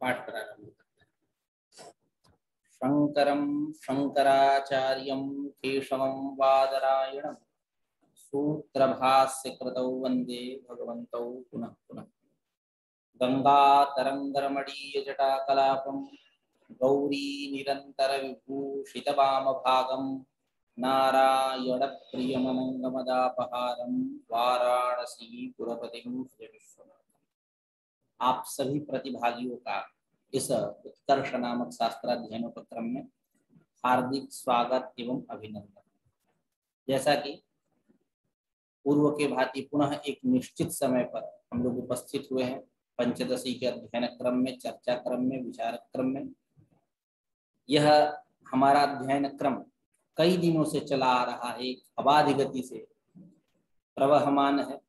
पाठ प्रारंभ करते हैं। शंकरं शंकराचार्यं केशवं बादरायणं सूत्रभास्य कृतौ वंदे भगवन्तौ पुनः पुनः। गंगातरंगरमणीय जटाकलापं गौरी निरंतर विभूषित वामभागं नारायण प्रियमनंगमदापहारं वाराणसी पुरपतिं भज विश्वनाथ। आप सभी प्रतिभागियों का इस उत्कर्ष नामक शास्त्राध्ययनोपक्रम में हार्दिक स्वागत एवं अभिनंदन। जैसा कि पूर्व के भांति पुनः एक निश्चित समय पर हम लोग उपस्थित हुए हैं पंचदशी के अध्ययन क्रम में, चर्चा क्रम में, विचार क्रम में। यह हमारा अध्ययन क्रम कई दिनों से चला आ रहा है, एक अबाध गति से प्रवहमान है।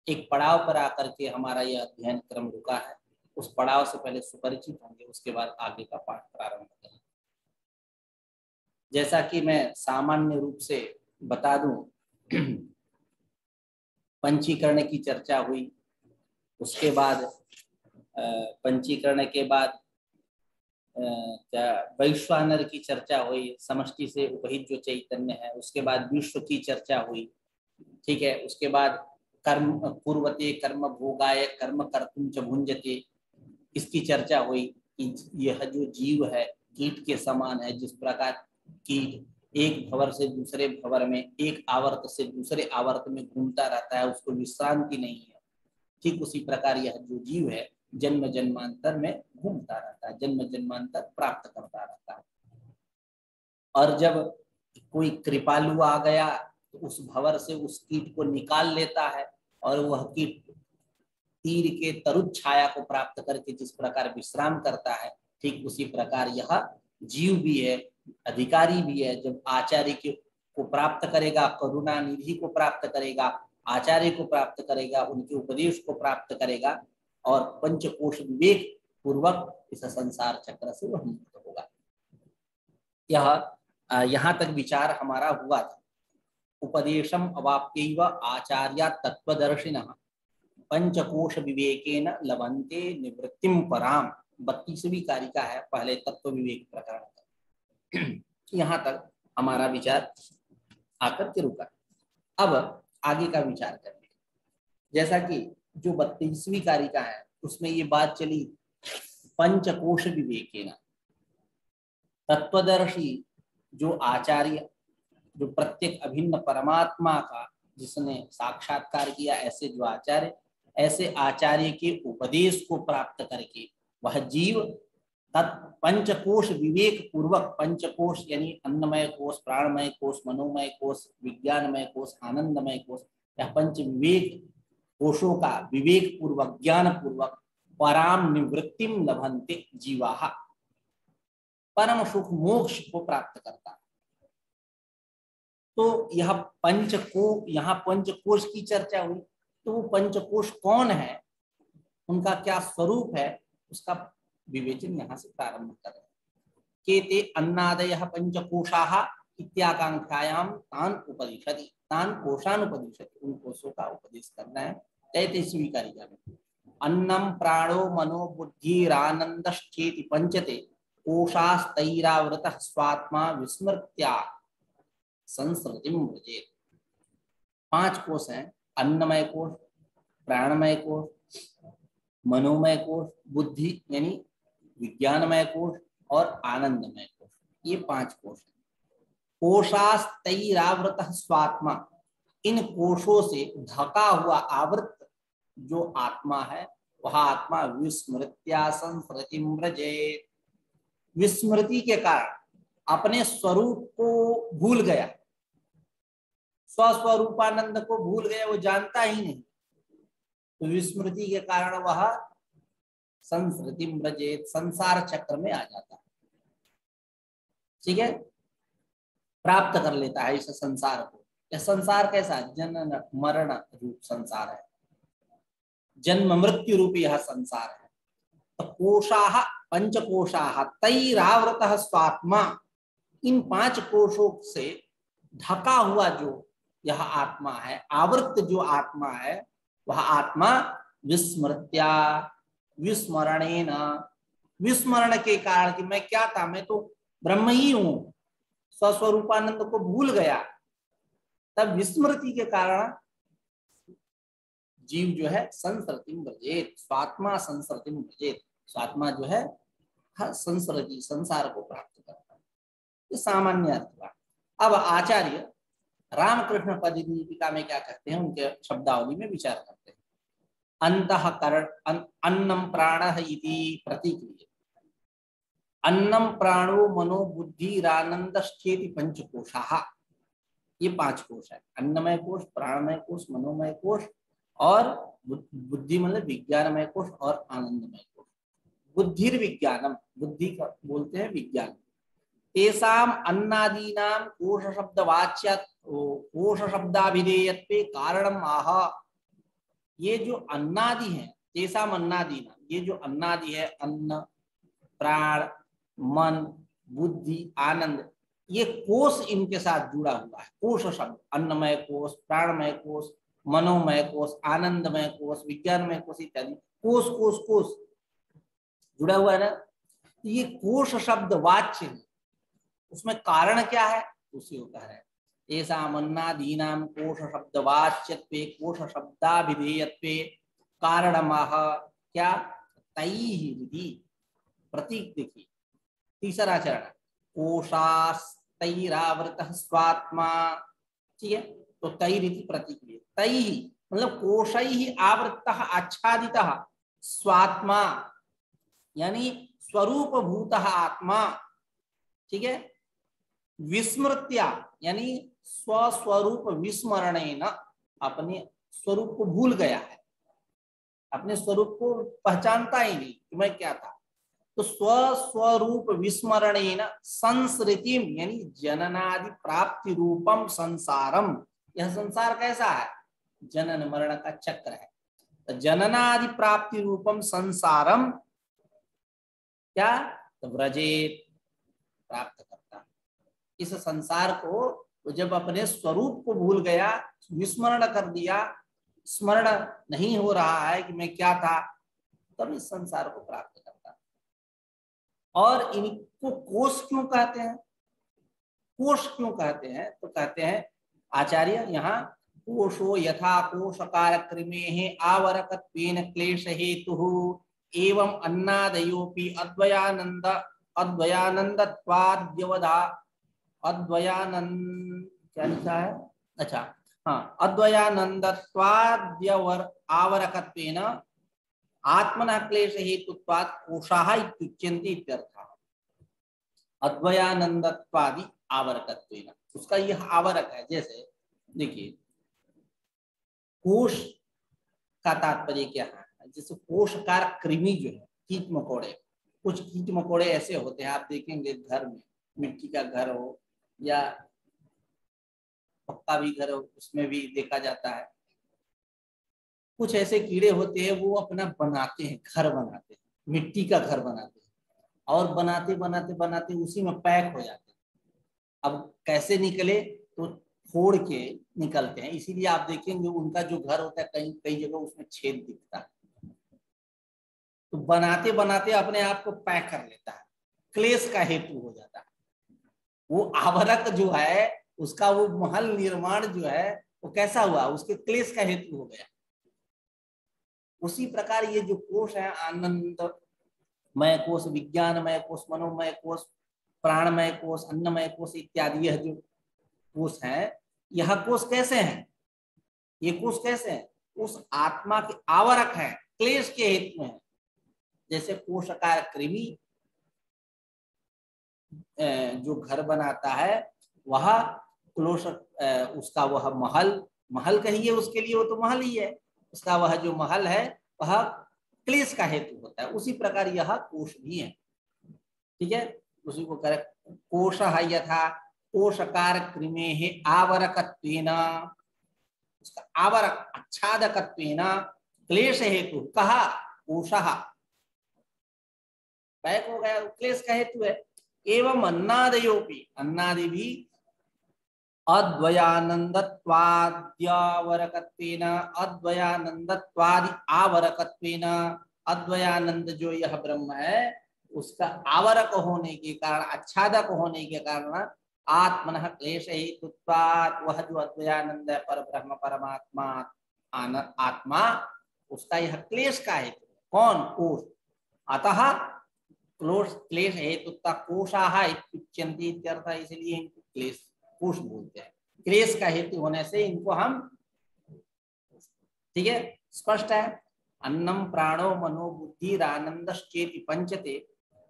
एक पड़ाव पर आकर के हमारा यह अध्ययन क्रम रुका है। उस पड़ाव से पहले सुपरिचित होंगे, उसके बाद आगे का पाठ प्रारंभ करेंगे। जैसा कि मैं सामान्य रूप से बता दूं, पंचीकरण की चर्चा हुई, उसके बाद पंचीकरण के बाद वैश्वानर की चर्चा हुई, समष्टि से उपहित जो चैतन्य है, उसके बाद विश्व की चर्चा हुई, ठीक है। उसके बाद कर्म कुर्वते कर्म भोगाय कर्म कर्तुम च भुंजते, इसकी चर्चा हुई कि यह जो जीव है कीट के समान है। जिस प्रकार कीट एक भंवर से दूसरे भंवर में, एक आवर्त से दूसरे आवर्त में घूमता रहता है, उसको विश्रांति नहीं है, ठीक उसी प्रकार यह जो जीव है जन्म जन्मांतर में घूमता रहता है, जन्म जन्मांतर प्राप्त करता रहता है। और जब कोई कृपालु आ गया तो उस भंवर से उस कीट को निकाल लेता है, और वह कीट तीर के तरुद छाया को प्राप्त करके जिस प्रकार विश्राम करता है, ठीक उसी प्रकार यह जीव भी है, अधिकारी भी है। जब आचार्य को प्राप्त करेगा, करुणा निधि को प्राप्त करेगा, आचार्य को प्राप्त करेगा, उनके उपदेश को प्राप्त करेगा, और पंचकोश विवेक पूर्वक इस संसार चक्र से वह मुक्त होगा। यह यहाँ तक विचार हमारा हुआ था। उपदेशम अवाप्यैव आचार्या तत्वदर्शिनः पंचकोश विवेकेन लभन्ते निवृत्तिम पराम। 32वीं कारिका है, पहले तत्व विवेक प्रकरण का। यहाँ तक हमारा विचार आकर के रुका। अब आगे का विचार करेंगे। जैसा कि जो 32वीं कारिका है उसमें ये बात चली पंचकोश विवेकेन, तत्वदर्शी जो आचार्य, जो प्रत्येक अभिन्न परमात्मा का जिसने साक्षात्कार किया, ऐसे जो आचार्य, ऐसे आचार्य के उपदेश को प्राप्त करके वह जीव पंचकोश विवेक पूर्वक, पंचकोश यानी अन्नमय कोश, प्राणमय कोश, मनोमय कोश, विज्ञानमय कोश, आनंदमय कोश, या पंच विवेक कोशों का विवेक पूर्वक, ज्ञान पूर्वक पराम निवृत्तिम लभन्ते जीवाः, परम सुख मोक्ष को प्राप्त करता है। तो यह यहाँ पंचकोश की चर्चा हुई। तो वो पंचकोश कौन है, उनका क्या स्वरूप है, उसका विवेचन यहाँ से प्रारंभ कर रहे हैं। केते अन्नादयः पंचकोशाः इत्याकांक्षायां तान उपदिशति, तान कोशान उपदिशति, उन कोशों का उपदेश करना है। 33वीं कारिका में अन्नम प्राणो मनो बुद्धिरानंदश्चेति पंचते कोशास्तैरावृतः स्वात्मा विस्मृत्या संस्कृतिम व्रजेत। 5 कोश हैं, अन्नमय कोश, प्राणमय कोश, मनोमय कोश, बुद्धि यानी विज्ञानमय कोश, और आनंदमय कोश। ये 5 कोश हैं। कोशास्तैरावृतः स्वात्मा, इन कोशों से ढका हुआ आवृत जो आत्मा है, वह आत्मा विस्मृत्या संस्कृतिम व्रजेत, विस्मृति के कारण अपने स्वरूप को भूल गया, स्वस्वरूपानंद को भूल गया, वो जानता ही नहीं। तो विस्मृति के कारण वह संस्कृति व्रजेत, संसार चक्र में आ जाता है, ठीक है, प्राप्त कर लेता है इस संसार को। यह संसार कैसा, जनन मरण रूप संसार है, जन्म मृत्यु रूप यह संसार है। तो कोशाः पंचकोशाः तैरावृतः स्वात्मा, इन 5 कोशों से ढका हुआ जो यह आत्मा है, आवृत जो आत्मा है, वह आत्मा विस्मृत्या, विस्मरणेन, विस्मरण के कारण कि मैं क्या था, मैं तो ब्रह्म ही हूं, स्वस्वरूपानंद को भूल गया, तब विस्मृति के कारण जीव जो है संसरतिम व्रजेत, स्वात्मा संसरतिम व्रजेत, स्वात्मा जो है संसर्गी संसार को प्राप्त करता है। ये सामान्य अर्थ हुआ। अब आचार्य रामकृष्ण पददीपिका में क्या कहते हैं, उनके शब्दावली में विचार करते हैं। अंतःकरण अन्नम प्राणः इति प्रतिक्रिया, अन्नम प्राणो मनो बुद्धिरानंदश्चेति पंचकोशाः, ये 5 कोश है। अन्नमय कोश, प्राणमय कोश, मनोमय कोश और बुद्धि मतलब विज्ञानमय कोश और आनंदमय कोश। बुद्धिर विज्ञानम, बुद्धि का बोलते हैं विज्ञान। तेसाम अन्नादीनाम कोश शब्द वाच्य कोश शब्दाभिधेयत्वे कारणम आह, ये जो अन्नादि है, तेसाम अन्नादीनाम, ये जो अन्नादि है, अन्न प्राण मन बुद्धि आनंद, ये कोश इनके साथ जुड़ा हुआ है। कोश शब्द, अन्नमय कोश, प्राणमय कोश, मनोमय कोश, आनंदमय कोश, विज्ञानमय कोश इत्यादि, कोश कोश कोश जुड़ा हुआ है ना। ये कोश शब्द वाच्य है, उसमें कारण क्या है, उसी होता है। ऐसा अन्नादीनाम कोश शब्द वाच्यत्वे कोश शब्दाभिधेयत्वे कारणमाह, क्या तैहि विधि, प्रतीक देखिए, तीसरा चरण, कोशास्तैरावृतः स्वात्मा, ठीक है। तो तैरिति प्रतिक्रिया, तैहि मतलब कोशैहि आवृतः आच्छादितः स्वात्मा, यानी स्वरूप भूतः आत्मा, ठीक है। विस्मृत्या यानी स्वस्वरूप विस्मरणेन, अपने स्वरूप को भूल गया है, अपने स्वरूप को पहचानता ही नहीं कि मैं क्या था। तो स्वस्वरूप विस्मरणेन संसृतिम यानी जननादि प्राप्ति रूपम संसारम, यह संसार कैसा है, जनन मरण का चक्र है। तो जननादि प्राप्ति रूपम संसारम क्या, तो व्रजेत, प्राप्त करता। इस संसार को तो जब अपने स्वरूप को भूल गया, विस्मरण कर दिया, स्मरण नहीं हो रहा है कि मैं क्या था, तब इस संसार को प्राप्त करता। और इनको कोश क्यों कहते हैं, कोश क्यों कहते हैं, तो कहते हैं आचार्य यहाँ, कोशो यथा कोशकार कृमेः आवरकत्वेन क्लेश हेतुः एवं अन्नादयोपि अद्वयानंद अद्वयानंदत्वाद्यवधा, अद्वयानंद क्या लिखा है, अच्छा हाँ, अद्वयानंदत्वाद्यवर आवरकत्वेन आत्मनः क्लेश हेतुत्वात् कोशाः इत्युच्यन्ते इत्यर्थः। अद्वयानंदत्वादि आवरकत्वेन, उसका यह आवरक है। जैसे देखिए, कोश का तात्पर्य क्या है, जैसे कोशकार कृमि जो है, कीट मकोड़े, कुछ कीट मकोड़े ऐसे होते हैं, आप देखेंगे घर में, मिट्टी का घर हो या पक्का भी घर हो, उसमें भी देखा जाता है, कुछ ऐसे कीड़े होते हैं, वो अपना बनाते हैं, घर बनाते हैं, मिट्टी का घर बनाते हैं, और बनाते बनाते बनाते उसी में पैक हो जाते हैं। अब कैसे निकले, तो फोड़ के निकलते हैं, इसीलिए आप देखेंगे उनका जो घर होता है, कई कई जगह उसमें छेद दिखता है। तो बनाते बनाते अपने आप को पैक कर लेता है, क्लेश का हेतु हो जाता है। वो आवरक जो है, उसका वो महल निर्माण जो है, वो कैसा हुआ, उसके क्लेश का हेतु हो गया। उसी प्रकार ये जो कोश है, आनंदमय कोश, विज्ञानमय कोश, मनोमय कोश, प्राणमय कोश, अन्नमय कोश इत्यादि, यह जो कोश है, यह कोश कैसे हैं, ये कोश कैसे हैं, उस आत्मा के आवरक है, क्लेश के हेतु है। जैसे कोशकार कृमि जो घर बनाता है, वह क्लोश, उसका वह महल, महल कहिए उसके लिए, वो तो महल ही है, उसका वह जो महल है वह क्लेश का हेतु होता है। उसी प्रकार यह कोश भी है, ठीक है। उसी को कर कोशः यथा कोशकार कृमेः आवरकत्वेन, उसका आवरक आच्छादकत्वेन क्लेश हेतु कहा, कोशः पैक हो गया, क्लेश का हेतु है। एवं अन्नादयोपि, अन्नादि भी अद्वयानंदत्वाद्यावरकत्वेन, अद्वयानंदत्वादि आवरकत्वेन, अद्वयानंद जो यह ब्रह्म है, उसका आवरक होने के कारण, आच्छादक होने के कारण आत्मनः क्लेश हेतुत्वात्, वह जो अद्वयानंद है पर ब्रह्म परमात्मा आत्मा, उसका यह क्लेश का हेतु। कौन? कोश। अतः क्लेश हेतुत्वा कोशाः इत्युच्यन्ते इत्यर्थ। इसलिए इनको क्लेश कोश बोलते हैं। क्लेश का हेतु होने से इनको हम, ठीक है, स्पष्ट है। अन्नम प्राणो मनो बुद्धिरानंदश्चेति पंचते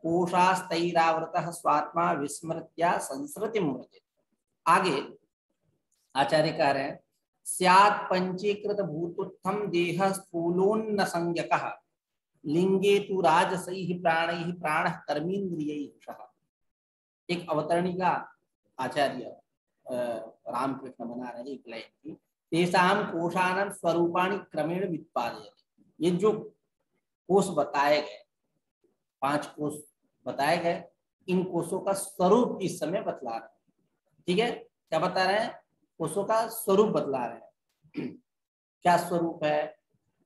कोशास्तैरावृतः स्वात्मा विस्मृत्या संसृतिं व्रजेत्। आगे आचार्य कह रहे हैं, स्यात् पंचीकृत भूतोत्थम देह स्थूलोन्न संज्ञकः लिंगे तु राजसैः प्राणैः प्राणः कर्मेन्द्रियैः। एक अवतरणिका आचार्य रामकृष्ण बना रहे एक लाइन की, तेषां कोशानां स्वरूपाणि क्रमेण व्युत्पादयति। ये जो कोश बताए गए, 5 कोश बताए गए, इन कोशों का स्वरूप इस समय बतला रहे हैं। ठीक है, क्या बता रहे हैं? कोशों का स्वरूप बतला रहे हैं। क्या स्वरूप है?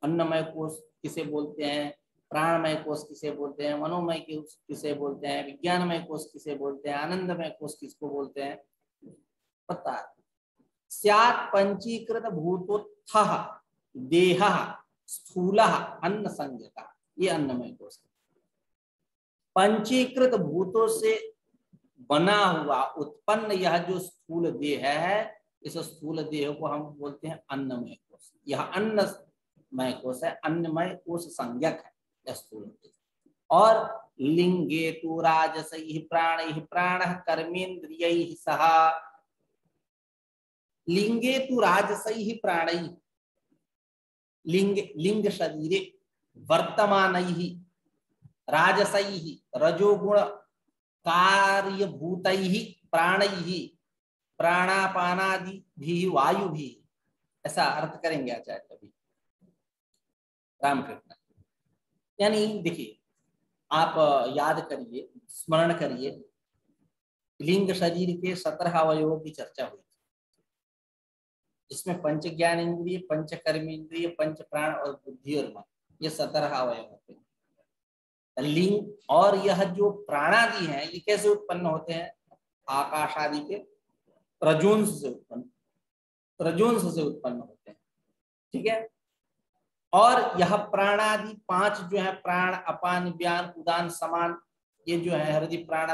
अन्नमय कोश किसे बोलते हैं, प्राणमय कोश किसे बोलते हैं, मनोमय कोश किसे बोलते हैं, विज्ञानमय कोश किसे बोलते हैं, आनंदमय कोश किसको बोलते हैं, पता है। स्यात् पंचीकृत भूतोत्थः देहः स्थूलः अन्न संज्ञकः, ये अन्नमय कोश है। पंचीकृत भूतों से बना हुआ उत्पन्न यह जो स्थूल देह है, इस स्थूल देह को हम बोलते हैं अन्नमय कोश। यह अन्नमय कोश है, अन्नमय कोश संज्ञक है यह स्थूल देह। और लिंगे तु राजसैः प्राणैः प्राणः कर्मेन्द्रियैः सह, लिंगे तु राजसैः प्राणैः, लिंग लिंग शरीरे वर्तमानैः राजसैः रजोगुण कार्यभूतैः प्राणैः प्राणापानादि वायु भी, ऐसा अर्थ करेंगे आचार्य कभी रामकृष्ण। यानी देखिए, आप याद करिए, स्मरण करिए, लिंग शरीर के 17 अवयवों की चर्चा हुई, जिसमें पंच ज्ञान इंद्रिय, पंच कर्म इंद्रिय, पंच प्राण और बुद्धि और मन, ये 17 अवयव होते हैं। लिंग और यह जो प्राणादि हैं, ये कैसे उत्पन्न होते हैं? आकाश आदि के रजोंश से उत्पन्न, रजोंश से उत्पन्न होते हैं। ठीक है, और यह प्राणादि 5 जो है, प्राण अपान व्यान उदान समान, ये जो है हृदय प्राण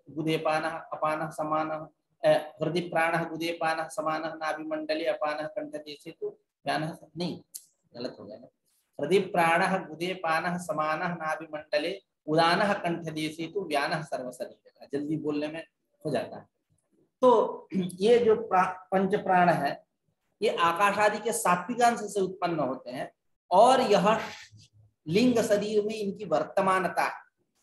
गुदेपान अपान समान, हृदय प्राण गुदेपान समान नाभिमंडले अपान कंठदेशे तो व्यान, नहीं गलत हो गया, हृदय प्राण गुदेपान समान नाभिमंडले उदान कंठदेशे तो व्यान सर्वशरीर, जल्दी बोलने में हो जाता है। तो ये जो पंच प्राण है, ये आकाश आदि के सात्विक अंश से उत्पन्न होते हैं, और यह लिंग शरीर में इनकी वर्तमानता,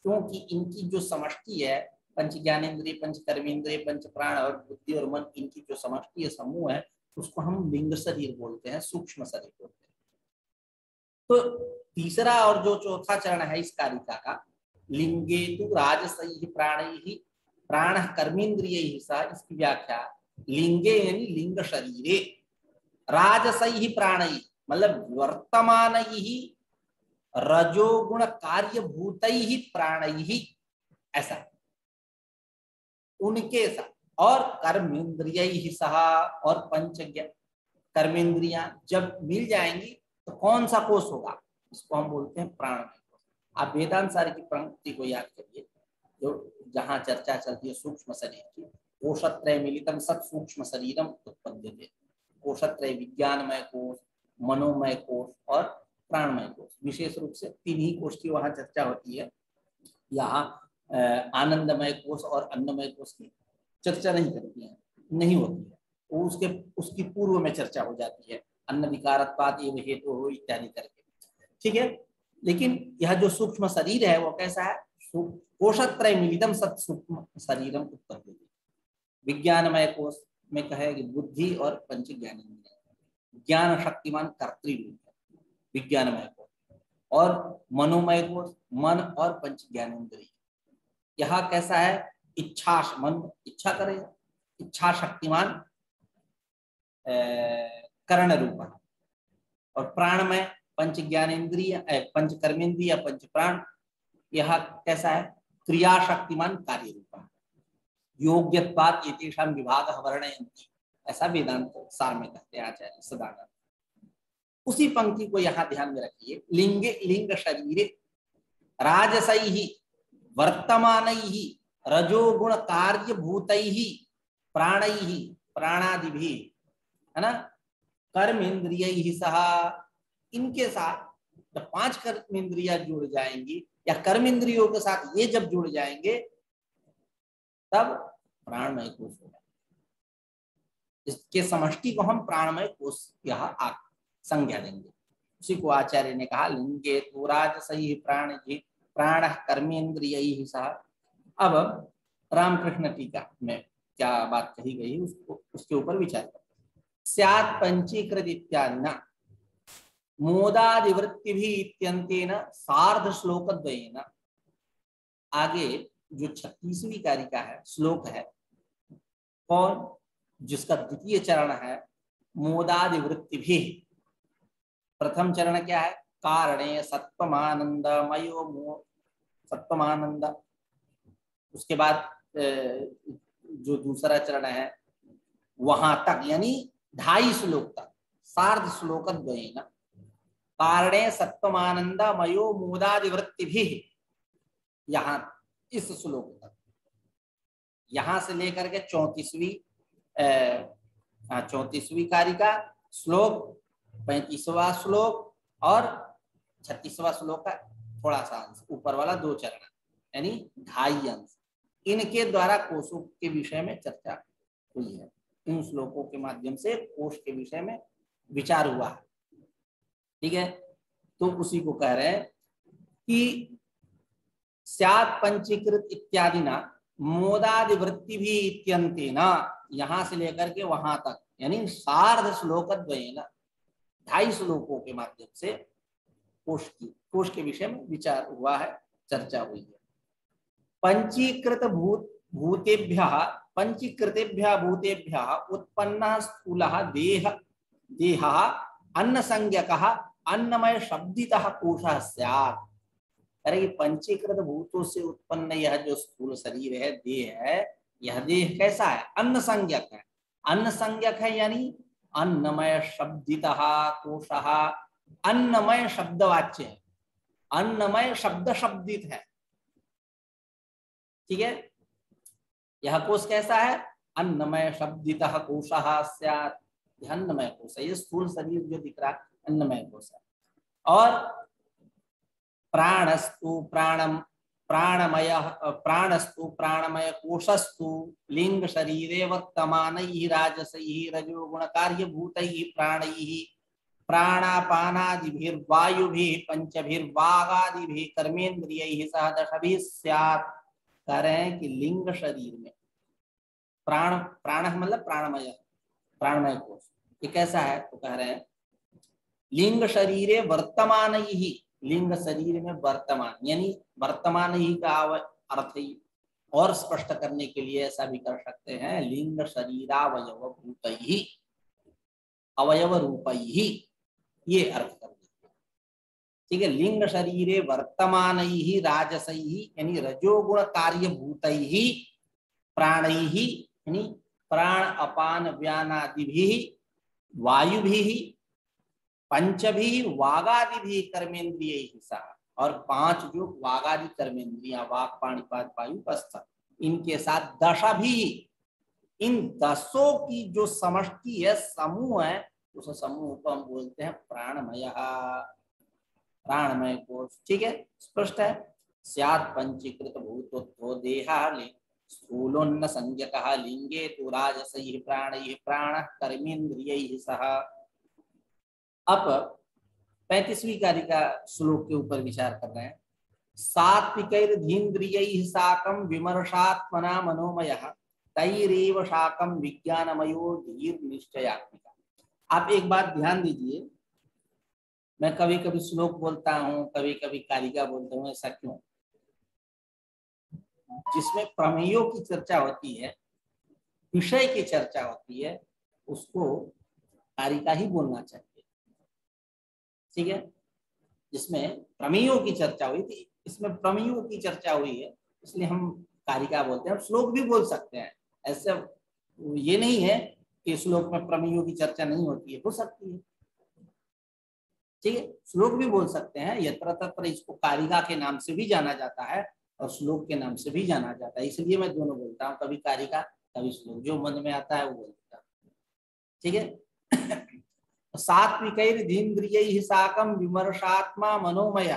क्योंकि इनकी जो समष्टि है, पंच ज्ञानेन्द्रिय, पंच कर्मेंद्रिय, पंच प्राण और बुद्धि और मन, इनकी जो समष्टि समूह है, उसको हम लिंग शरीर बोलते हैं, सूक्ष्म शरीर बोलते हैं। तो तीसरा और जो चौथा चरण है इस कारिका का, लिंगे तु राजसैः प्राणैः प्राणः कर्मेन्द्रियैः सह, इसकी व्याख्या, लिंगे यानी लिंग शरीरे, राजसैः प्राणैः मतलब वर्तमानैः रजोगुण कार्यभूतैः प्राणैः, ऐसा उनके साथ, और कर्मेन्द्रियैः सह, और पंच कर्मेंद्रियां जब मिल जाएंगी तो कौन सा कोश होगा? इसको हम बोलते हैं प्राणमय कोश। आप वेदांत सार की पंक्ति को याद करिए, जो जहां चर्चा चलती है सूक्ष्म शरीर की, कोशत्रय मिलितम सत सूक्ष्म शरीरम उत्पद्यते। कोशत्रय विज्ञानमय कोश, मनोमय कोश और प्राणमय कोश, विशेष रूप से 3 ही कोश की वहां चर्चा होती है। यहाँ आनंदमय कोश और अन्नमय कोश की चर्चा नहीं करती है, नहीं होती है, वो उसकी पूर्व में चर्चा हो जाती है, अन्न विकारत्वात् एव हेतु हो इत्यादि करके। ठीक है, लेकिन यह जो सूक्ष्म शरीर है वो कैसा है? कोशत्रय मिलितम सत सूक्ष्म शरीरम उत्पद्यते। विज्ञानमय कोश में कहेगी बुद्धि और पंच ज्ञानेन्द्रिय, ज्ञान शक्तिमान कर्तृरूप है विज्ञानमय कोश, और मनोमय कोश मन और पंच ज्ञानेन्द्रिय। यह कैसा है? इच्छा, मन इच्छा करेगा, इच्छा शक्तिमान करण रूप, और प्राणमय पंच ज्ञानेन्द्रिय, पंच कर्मेंद्रिय, पंच प्राण, यह कैसा है? क्रियाशक्तिमान कार्य रूपा योग्यत्वात् एतेषां विभागः वर्णयन्ति, ऐसा वेदांत सार में कहते हैं आचार्य सदानंद। उसी पंक्ति को यहाँ ध्यान में रखिए। लिंगे लिंग शरीरे राजसैहि वर्तमानैहि रजोगुण कार्य भूतैहि प्राणैहि प्राणादिभिः, है ना, कर्मेंद्रियैहि सह, इनके साथ जब 5 कर्मेंद्रियां जुड़ जाएंगी या कर्मेंद्रियों के साथ ये जब जुड़ जाएंगे तब प्राणमय कोश होगा। इसके समष्टि को हम प्राणमय कोश यह संज्ञा देंगे। उसी को आचार्य ने कहा लिंगे तु राजसैहि प्राण कर्मेंद्रियैहि सह। अब रामकृष्ण टीका में क्या बात कही गई उसको उसके ऊपर विचार करते हैं। स्यात् पंचीकृत इत्यादिना मोदादिवृत्ति भी इत्यंतेन सार्ध श्लोक द्वयेन। आगे जो 36वीं कारिका है, श्लोक है, कौन, जिसका द्वितीय चरण है मोदादिवृत्ति भी। प्रथम चरण क्या है, कारणे सत्वमानंदमयो सत्वमानंद। उसके बाद जो दूसरा चरण है वहां तक, यानी 2.5 श्लोक तक, सार्ध श्लोक द्वयेन कारणे सत्वमानंदमयो मोदादिवृत्ति भी, यहाँ इस श्लोक तक, यहां से लेकर के 34वीं कारिका श्लोक, 35वां श्लोक और 36वां श्लोक का थोड़ा सा अंश, ऊपर वाला 2 चरण, यानी 2.5 अंश, इनके द्वारा कोशों के विषय में चर्चा हुई है। इन श्लोकों के माध्यम से कोश के विषय में विचार हुआ है। ठीक है, तो उसी को कह रहे हैं कि स्यात् पंचीकृत इत्यादि ना मोदादिवृत्ति भी इत्यंतेना, यहां से लेकर के वहां तक, यानी सार्ध श्लोक द्वयेन, 2.5 श्लोकों के माध्यम से कोश के विषय में विचार हुआ है, चर्चा हुई है। पंचीकृत पंचीकृतेभ्यः भूतेभ्यः उत्पन्नः स्थूलः देहः अन्न संज्ञकः अन्नमय शब्दितः कोशः स्यात्। अरे पंचीकृत भूतों से उत्पन्न यह जो स्थूल शरीर है, देह है, यह देह कैसा है, अन्न संज्ञक है। अन्न संज्ञक है यानी अन्नमय शब्दितः कोशः, अन्नमय शब्दवाच्य है, अन्नमय शब्द शब्दित है। ठीक है, यह कोश कैसा है, अन्नमय शब्दितः कोशः स्यात्। यह अन्नमय कोश है, ये स्थूल शरीर जो दिख रहा है अन्नमय कोश है। और प्राणस्तु प्राणमय कोशस्तु लिंग शरीरे वर्तमानैः राजसैः रजोगुण कार्य भूतैः प्राणैः प्राणापानादिभिर्वायुभिः पंचभिर्वागादिभिः कर्मेंद्रियैः सह 10 स्यात्। कह रहे हैं कि लिंग शरीर में प्राण मतलब प्राणमय कोश, ये कैसा है, तो कह रहे हैं लिंग शरीरे वर्तमानैः, लिंग शरीर में वर्तमान, यानी वर्तमान ही का अर्थ ही और स्पष्ट करने के लिए ऐसा भी कर सकते हैं, लिंग शरीरावयव भूतैः अवयव रूपैः, ये अर्थ कर देते हैं। ठीक है, लिंग शरीरे वर्तमानैः राजसैः यानी रजोगुण कार्य भूतैः प्राणैः यानी प्राण अपान व्यानादिभिः वायुभिः पंचभी वागादि कर्मेंद्रिय सह, और 5 जो वागादि कर्मेंद्रियां वाक पाणिपाद वायु पस्थ, इनके साथ 10 भी, इन 10 की जो समष्टि है, समूह है, उस समूह को हम बोलते हैं प्राणमय कोश। ठीक है, स्पष्ट है। स्यात् पंचीकृत भूतो देहः स्थूलोन्न संज्ञकः लिंगे तु राजसैः प्राणैः प्राणः कर्मेंद्रियैः सह। अब 35वीं कारिका श्लोक के ऊपर विचार कर रहे हैं। सात्विकैर्धीन्द्रियैः साकं विमर्शात्मना मनोमयः तैरेव साकं विज्ञानमयो धीर निश्चयात्मिका। आप एक बात ध्यान दीजिए, मैं कभी कभी श्लोक बोलता हूँ, कभी कभी कारिका बोलता हूँ, ऐसा क्यों? जिसमें प्रमेयों की चर्चा होती है, विषय की चर्चा होती है, उसको कारिका ही बोलना चाहिए। ठीक है, जिसमें प्रमेयों की चर्चा हुई थी, इसमें प्रमेयों की चर्चा हुई है, इसलिए हम कारिका बोलते हैं। श्लोक भी बोल सकते हैं, ऐसे ये नहीं है कि श्लोक में प्रमेयों की चर्चा नहीं होती है, हो सकती है, ठीक है। श्लोक भी बोल सकते हैं, यत्र तत्र इसको कारिका के नाम से भी जाना जाता है और श्लोक के नाम से भी जाना जाता है, इसलिए मैं दोनों बोलता हूँ, कभी कारिका कभी श्लोक, जो मन में आता है वो बोलता हूँ, ठीक है। सात्विकैर्धीन्द्रियैः साकं विमर्शात्मा मनोमय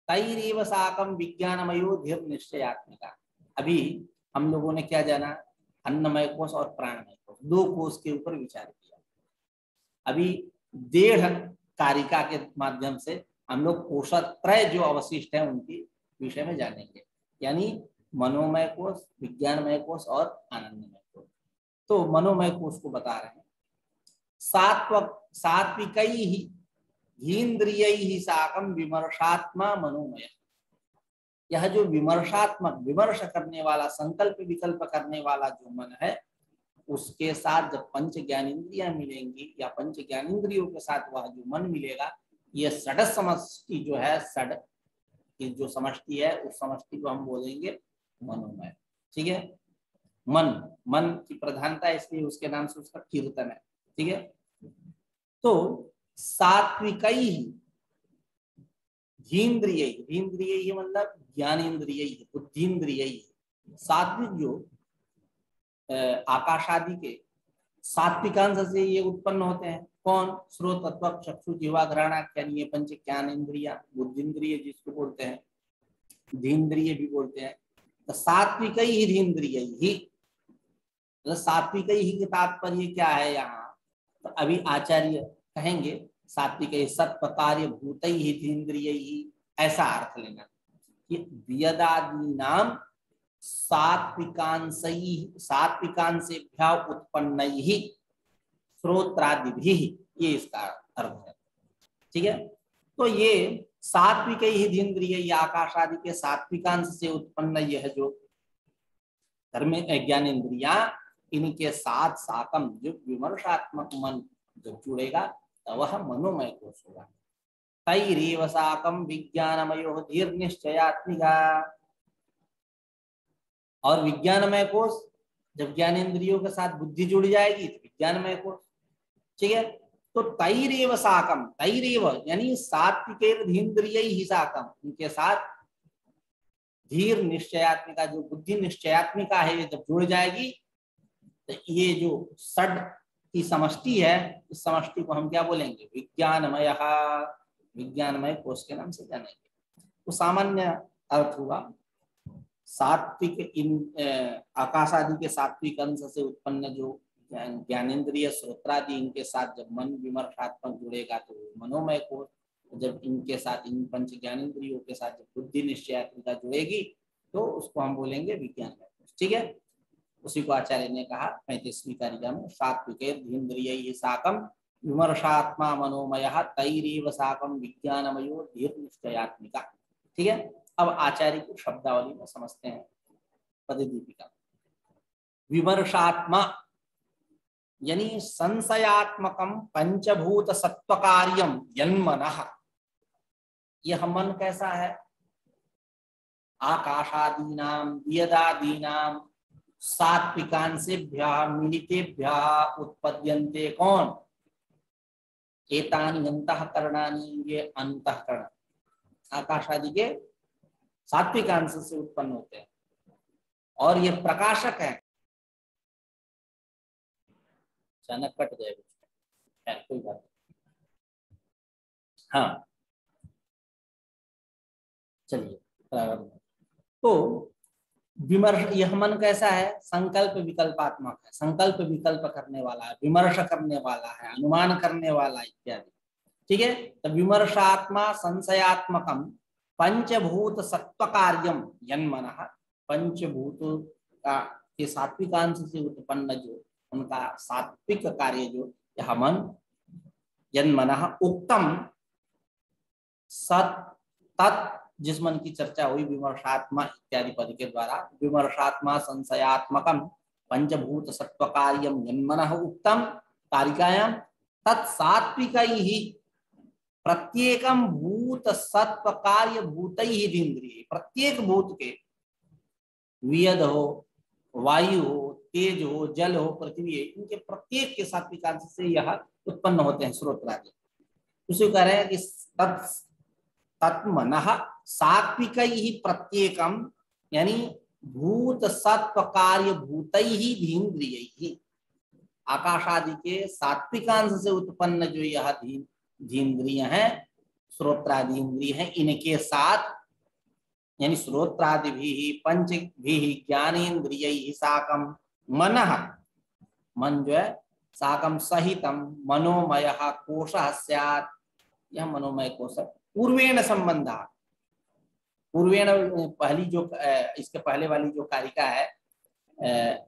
तैरेव साकं विज्ञानमयो धीर निश्चयात्मिका। अभी हम लोगों ने क्या जाना, अन्नमय कोश और प्राणमय कोश, दो कोश के ऊपर विचार किया। अभी 1.5 कारिका के माध्यम से हम लोग कोशत्रय जो अवशिष्ट है उनके विषय में जानेंगे, यानी मनोमय कोश, विज्ञानमय कोश और आनंदमय कोश। तो मनोमय कोश को बता रहे हैं, सात्विकैः धीन्द्रियैः साकं विमर्शात्मा मनोमय। यह जो विमर्शात्मक, विमर्श करने वाला, संकल्प विकल्प करने वाला जो मन है, उसके साथ जब पंच ज्ञानेन्द्रियां मिलेंगी या पंच ज्ञानेन्द्रियों के साथ वह जो मन मिलेगा, यह षड समष्टि जो है, षड की जो समष्टि है, उस समष्टि को हम बोलेंगे मनोमय, ठीक है। मन की प्रधानता है, इसलिए उसके नाम से उसका कीर्तन है, ठीक है। तो सात्विकैः धीन्द्रियै, धीन्द्रियै मतलब ज्ञानेन्द्रियै, बुद्धीन्द्रियै। सात्विक जो आकाश आदि के सात्विकांश से ये उत्पन्न होते हैं, कौन, श्रोत, त्वक, चक्षु, जिह्वा, घ्राणाख्यान, ये पंच ज्ञानेन्द्रिया, बुद्धिन्द्रिय जिसको बोलते हैं, धीन्द्रिय भी बोलते हैं। तो सात्विकैः धीन्द्रियैः, सात्विकैः के तात्पर्य क्या है यहाँ, तो अभी आचार्य कहेंगे सात्विकैः सत्वकार्य भूतैः धीन्द्रियैः, ऐसा अर्थ लेना कि वियदादीनां सात्विकांशेभ्यः उत्पन्नैः श्रोत्रादिभिः, ये इसका अर्थ है, ठीक है। तो ये सात्विकैः धीन्द्रियैः, आकाश आदि के सात्विकांश से उत्पन्न यह जो कर्म ज्ञानेन्द्रिया, इनके साथ साकम जो विमर्शात्मक मन जब जुड़ेगा तो वह मनोमय कोश होगा। तैरेव साकं विज्ञानमयो धीर निश्चयात्मिका। और विज्ञानमय कोश जब ज्ञानेन्द्रियों के साथ बुद्धि जुड़ जाएगी तो विज्ञानमय कोश, ठीक है। तो तैरेव साकम, तैरेव यानी सात्विकैर्धीन्द्रियैः साकम, उनके साथ धीर निश्चयात्मिका, जो बुद्धि निश्चयात्मिका है, ये जब जुड़ जाएगी तो ये जो षड की समष्टि है, इस समष्टि को हम क्या बोलेंगे, विज्ञानमय, विज्ञानमय कोश के नाम से जानेंगे। तो सामान्य अर्थ हुआ सात्विक, इन आकाश आदि के सात्विक अंश से उत्पन्न जो ज्ञानेन्द्रिय श्रोत्रादि, इनके साथ जब मन विमर्शात्मक जुड़ेगा तो मनोमय कोश, जब इनके साथ, इन पंच ज्ञानेन्द्रियों के साथ जब बुद्धि निश्चयात्मिका जुड़ेगी तो उसको हम बोलेंगे विज्ञानमय कोश, ठीक है। उसी को आचार्य ने कहा 35वीं कारिका में, सात्विकैर्धीन्द्रियैः साकं विमर्शात्मा मनोमयः तैरेव साकं विज्ञानमयो धीर निश्चयात्मिका, ठीक है। अब आचार्य की शब्दावली में समझते हैं पददीपिका। विमर्शात्मा यानी संशयात्मकम पंचभूत सत्वकार्यम यन्मनः, यह मन कैसा है, आकाशादीनां वियदादीनां सात्विकांशेभ्यः मिलितेभ्यः उत्पद्यन्ते कौन, एतानि अंतःकरणानि, ये अंतःकरण आकाश आदि के सात्विकांश से उत्पन्न होते हैं और ये प्रकाशक है। अचानक कट गए, कोई बात नहीं, हाँ चलिए प्रारंभ। तो विमर्श, यह मन कैसा है, संकल्प विकल्पात्मक है, संकल्प विकल्प करने वाला है, विमर्श करने वाला है, अनुमान करने वाला इत्यादि, ठीक है। तो विमर्शात्मा संशयात्मकम पंचभूत सत्वकार्यम यन्मनः, पंचभूत का के सात्विकांश से उत्पन्न जो उनका सात्विक कार्य जो यह मन, यन्मनः उक्तम सत तत्, जिस मन की चर्चा हुई विमर्शात्मा इत्यादि पद के द्वारा, विमर्शात्मा संशयात्मकम पंचभूत सत्वकार्यम यन्मनः उक्तम कारिकायां तत्सात्विकैः प्रत्येकम भूत सत्व कार्य भूतैः धीन्द्रियैः, प्रत्येक भूत के वियद हो, वायु हो, तेज हो, जल हो, पृथ्वी है, इनके प्रत्येक के सात्विकांश से यह उत्पन्न होते हैं श्रोत्रादि। उसे कह रहे हैं कि तत्मनः सात्विकैः प्रत्येकम, यानी भूत सत्व कार्य भूतैः धीन्द्रियैः, आकाश आदि के सात्विकांश से उत्पन्न जो यह धीन्द्रिय हैं, श्रोत्रादि इंद्रिय हैं, इनके साथ, यानी श्रोत्रादि भी पंच भी ज्ञानेन्द्रिय साकम मनः, मन जो है साकम सहितम मनोमय कोशः स्यात्, यह मनोमय कोश पूर्वेण संबंध, पूर्वेण पहली जो इसके पहले वाली जो कारिका है,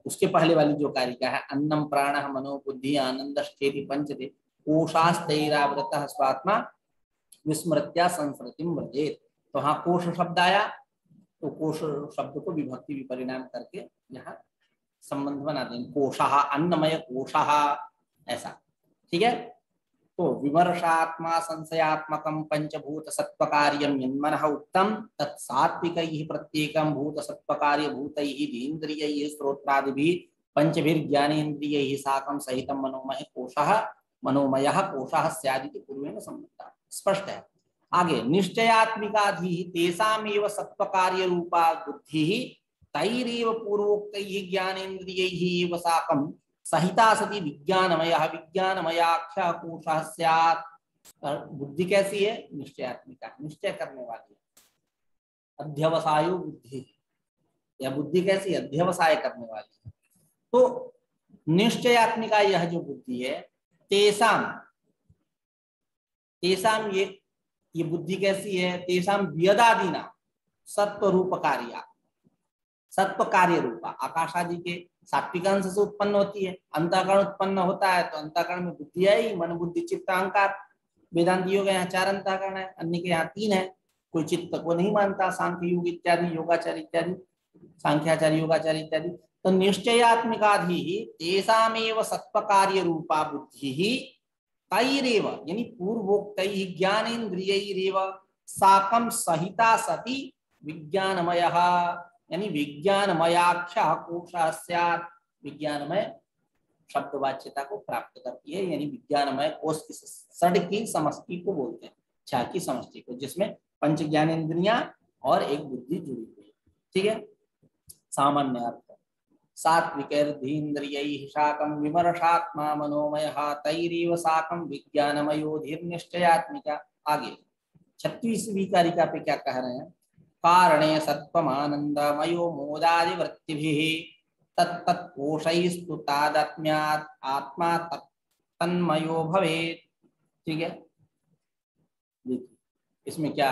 उसके पहले वाली जो कारिका है, अन्नम प्राणः मनो बुद्धि आनंदश्चेति पंचते कोशास्तैरावृतः स्वात्मा विस्मृत्या संस्कृतिम व्रजेत। तो हाँ कोश शब्द आया, तो कोश शब्द को विभक्ति विपरिणाम करके यहाँ संबंध बना देंगे, कोशः अन्नमय कोशः, ऐसा। ठीक है। तो विमर्शात्मा संशयात्मकं पंचभूत सत्वकार्यं यन्मनः उत्तम तत्सात्विकैः प्रत्येकं भूत सत्वकार्य भूतैः धीन्द्रियैः श्रोत्रादिभिः पंचभिर्ज्ञानेन्द्रियैः साकं सहितं मनोमयः कोशः स्यादिति पूर्वेण संबद्धः। स्पष्ट है। आगे निश्चयात्मिकाधि तेषामेव सत्वकार्य रूपा बुद्धिः तैरेव पूर्वोक्तैः ज्ञानेन्द्रियैः एव साकं सहिता सती विज्ञानमयः विज्ञानमयाख्या कोशः स्यात्। बुद्धि कैसी है? निश्चयात्मिका, निश्चय करने वाली है। अध्यवसायो बुद्धि, यह बुद्धि कैसी है? अध्यवसाय करने वाली है। तो निश्चयात्मिका यह जो बुद्धि है, तेषाम, तेषाम ये बुद्धि कैसी है? तेषाम व्यदादीना सत्व रूप कार्य, सत्व कार्य रूपा, आकाश आदि के सात्विकांश से उत्पन्न होती है, अंतःकरण उत्पन्न होता है, तो अंतःकरण में बुद्धि आई, मन बुद्धि चित्त अहंकार। वेदांतियों के यहाँ 4 अंतःकरण है, अन्य के यहाँ 3 है। कोई चित्त को नहीं मानता, सांख्य योग इत्यादि, योगाचार्य इत्यादि, सांख्याचार्य योगाचार्य इत्यादि। तो निश्चयात्मिकाधि तेषामेव सत्व कार्य रूपा बुद्धि तैरेव, यानी पूर्वोक्तैः ज्ञानेन्द्रियैरेव साकं सहिता सती विज्ञानमयः, यानी विज्ञानमयाख्या कोशः स्यात्, विज्ञानमय शब्दवाच्यता को प्राप्त करती है, यानी विज्ञानमय कोश की षड की समष्टि को बोलते हैं, 6 की समष्टि को, जिसमें पंच ज्ञानेन्द्रियां और एक बुद्धि जुड़ी हुई है। ठीक है। सामान्य अर्थ सात्विकैर्धीन्द्रियैः साकं विमर्शात्मा मनोमयः तैरेव साकं विज्ञानमयो धीर्निश्चयात्मिका। आगे 36वीं कारिका पे क्या कह रहे हैं? कारणे सत्वमानंदमयो मोदादि वृत्तिभिः तत्तत्कोशैस्तु तादात्म्यात् आत्मा तन्मयो भवेत्। ठीक है। देखिए इसमें क्या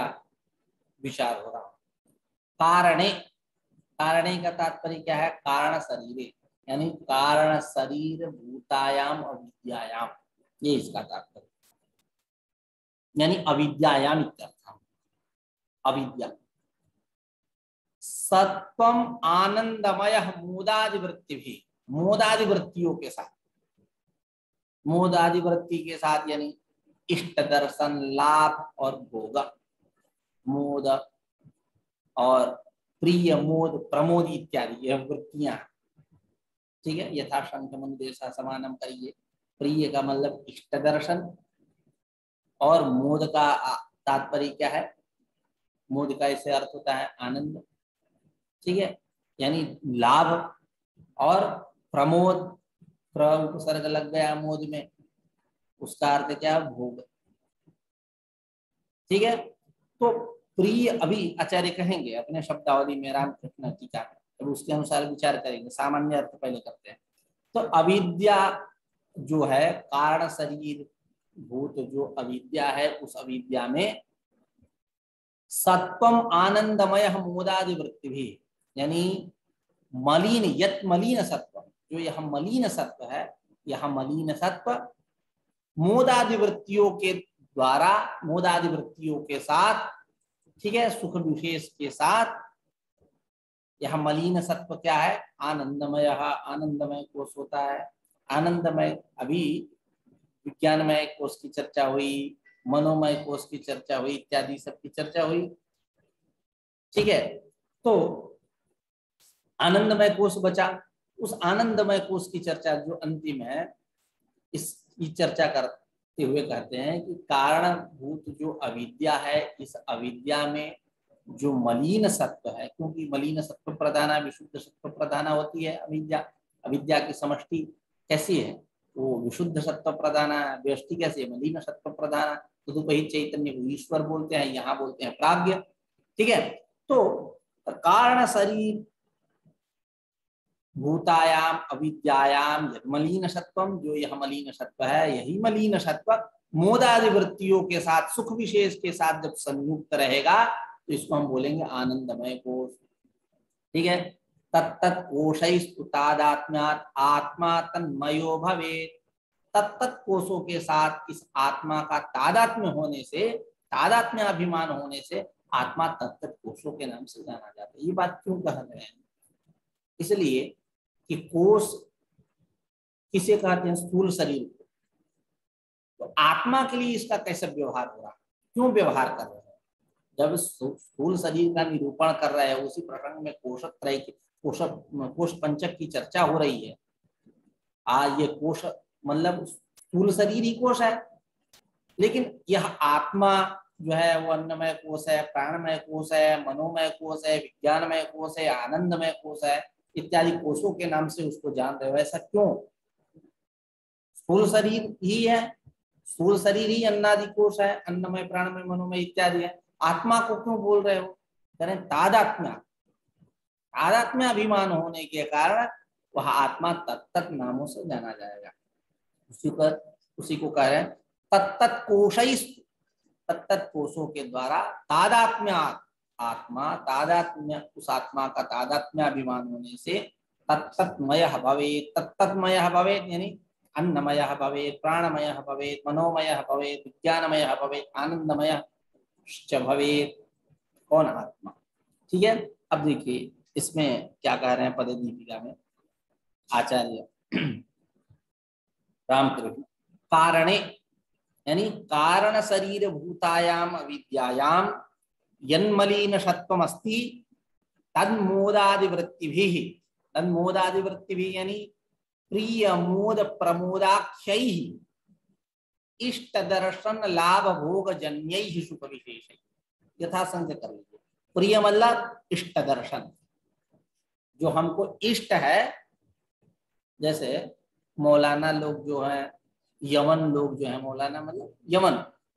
विचार हो रहा है। कारणे, कारणे का तात्पर्य क्या है? कारण शरीरे, यानी कारण शरीर भूतायाम अविद्यायाम, ये इसका तात्पर्य, यानी अविद्यायाम इत्यर्थ, अविद्या। सत्वम आनंदमय मोदादि वृत्ति भी, मोदादि वृत्तियों के साथ, मोदादि वृत्ति के साथ यानी इष्ट दर्शन, लाभ और भोग, मोद और प्रिय, मोद, प्रमोद इत्यादि यह वृत्तियां। ठीक है। यथा शंखमन देशा समानम करिए। प्रिय का मतलब इष्ट दर्शन, और मोद का तात्पर्य क्या है? मोद का इसे अर्थ होता है आनंद। ठीक है। यानी लाभ, और प्रमोद, उपसर्ग लग गया मोद में, उसका अर्थ क्या? भोग। ठीक है। तो प्रिय, अभी आचार्य कहेंगे अपने शब्दावली में, रामकृष्ण टीका है, तो उसके अनुसार विचार करेंगे, सामान्य अर्थ पहले करते हैं। तो अविद्या जो है, कारण शरीर भूत जो अविद्या है, उस अविद्या में सत्वम आनंदमय मोदादि वृत्ति भी, यानी मलिन, यत मलिन सत्व, जो यह मलिन सत्व है, यह मलिन सत्व मोदादि वृत्तियों के द्वारा, मोदादि वृत्तियों के साथ, ठीक है, सुख विशेष के साथ, यह मलिन सत्व क्या है? आनंदमय, आनंदमय कोश होता है। आनंदमय, अभी विज्ञानमय कोश की चर्चा हुई, मनोमय कोश की चर्चा हुई, इत्यादि सब की चर्चा हुई। ठीक है। तो आनंदमय कोश बचा। उस आनंदमय कोश की चर्चा जो अंतिम है, इसकी चर्चा करते हुए कहते हैं कि कारणभूत जो अविद्या है, इस अविद्या में जो मलिन सत्व है, क्योंकि मलिन सत्व प्रधाना विशुद्ध सत्व प्रधाना होती है अविद्या। अविद्या की समष्टि कैसी है? वो विशुद्ध सत्व प्रधाना, व्यष्टि कैसी है? मलिन सत्व प्रधाना। तदुपहित चैतन्य को ईश्वर बोलते हैं, यहाँ बोलते हैं प्राज्ञ। ठीक है, तो कारण शरीर भूतायाम अविद्यायाम मलिन सत्वम, जो यह मलिन सत्व है, यही मलिन सत्व मोदादि वृत्तियों के साथ, सुख विशेष के साथ जब संयुक्त रहेगा तो इसको हम बोलेंगे आनंदमय कोश। ठीक है, तत्त कोशैस्तु तादात्म्यात् आत्मा तन्मयो भवेत्। तत्त कोशों के साथ इस आत्मा का तादात्म्य होने से, तादात्म्याभिमान होने से आत्मा तत्त कोशों के नाम से जाना जाता है। ये बात क्यों कह रहे हैं? इसलिए कि कोश किसे कहते हैं? स्थूल शरीर को। तो आत्मा के लिए इसका कैसे व्यवहार हो रहा है, क्यों व्यवहार कर रहे हैं? जब स्थूल शरीर का निरूपण कर रहे हैं, उसी प्रसंग में कोशत्रय की, कोश पंचक की चर्चा हो रही है। ये कोश मतलब स्थूल शरीर ही कोश है, लेकिन यह आत्मा जो है वो अन्नमय कोश है, प्राणमय कोश है, मनोमय कोश है, विज्ञानमय कोश है, आनंदमय कोश है, इत्यादि कोशों के नाम से उसको जान रहे हो। ऐसा क्यों? स्थूल शरीर ही है, स्थूल शरीर ही अन्नादि कोश है, अन्नमय प्राणमय मनोमय इत्यादि है। आत्मा को क्यों बोल रहे हो? करें तादात्म्य, तादात्म्य अभिमान होने के कारण वह आत्मा तत्त नामों से जाना जाएगा। उसी को कह रहे हैं तत्त कोशैस्तु, तत्त कोशों के द्वारा तादात्म्य आत्मा, तादात्म्य उस आत्मा का तादात्म्य अभिमान होने से तत्तमय भवेत्। तत्तमय भवेत् यानी अन्नमय भवेत्, प्राणमय भवेत्, मनोमय भवेत्, विज्ञानमय भवेत्, आनंदमय भवेत्। कौन? आत्मा। ठीक है, अब देखिए इसमें क्या कह रहे हैं पद दीपिका में आचार्य रामकृष्ण। कारणे यानी कारण शरीर भूतायाम अविद्यायाम यन्मलिन सत्वम अस्ति तन्मोदादि वृत्तिभिः, तन्मोदादि वृत्तिभिः यानी प्रिय मोद प्रमोदाख्यैः इष्ट दर्शन लाभ भोग जन्यैः सुख विशेषैः। यथा संग कर लीजिए। प्रिय मतलब इष्ट दर्शन, जो हमको इष्ट है। जैसे मौलाना लोग जो हैं, यमन लोग जो हैं, मौलाना मतलब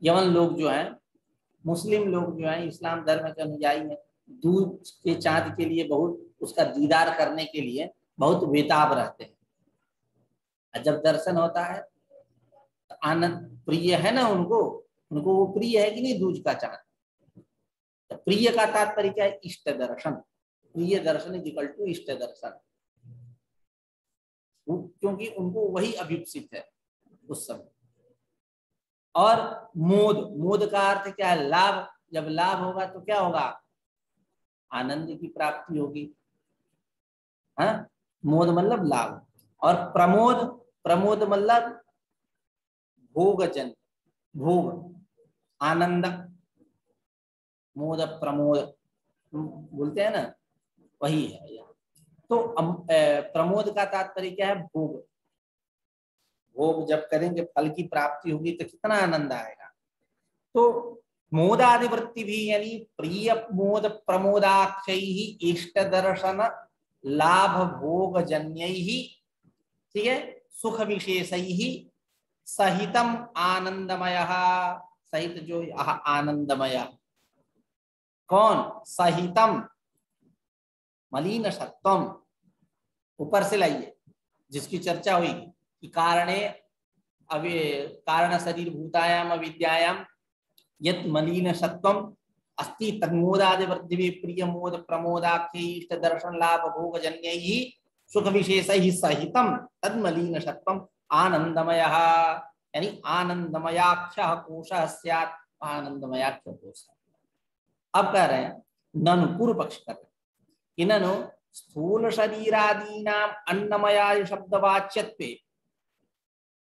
यमन लोग जो हैं, मुस्लिम लोग जो हैं, इस्लाम धर्म के अनुयायी हैं, दूध के चांद के लिए बहुत, उसका दीदार करने के लिए बहुत बेताब रहते हैं। जब दर्शन होता है तो आनंद, प्रिय है ना उनको वो प्रिय है कि नहीं दूध का चांद। तो प्रिय का तात्पर्य क्या है? इष्ट दर्शन। प्रिय दर्शन इज इक्वल टू इष्ट दर्शन, क्योंकि उनको वही अभिप्सित है उस समय। और मोद का अर्थ क्या है? लाभ। जब लाभ होगा तो क्या होगा? आनंद की प्राप्ति होगी। हाँ, मोद मतलब लाभ। और प्रमोद मतलब भोगजन, भोग, आनंद। मोद प्रमोद बोलते हैं ना, वही है यहाँ। तो प्रमोद का तात्पर्य क्या है? भोग। भोग जब करेंगे, फल की प्राप्ति होगी तो कितना आनंद आएगा। तो मोदादि वृत्ति भी यानी प्रिय मोद प्रमोदाख्यैः इष्ट दर्शन लाभ भोग जन्यैः, ठीक है, सुख विशेषैः सहितम आनंदमयः। सहित जो आनंदमय, कौन? सहितम मलिन सत्वम, ऊपर से लाइए, जिसकी चर्चा हुई कि कारण शरीर भूतायाम अविद्यायाम यत् मलिन सत्वम अस्ति तन्मोदादि वृद्धिभिः प्रिय मोद प्रमोदाख्यै इष्ट दर्शन लाभ भोग जन्यैः सुख विशेषैः सहितम तन्मलिन सत्वम आनंदमयः यानी आनंदमयाख्यः कोशः स्यात्, आनंदमयाख्य कोश। अब कह रहे हैं ननु, पूर्व पक्ष कर रहे हैं, ननु स्थूल शरीरादीनाम अन्नमयादि शब्दवाच्यत्वे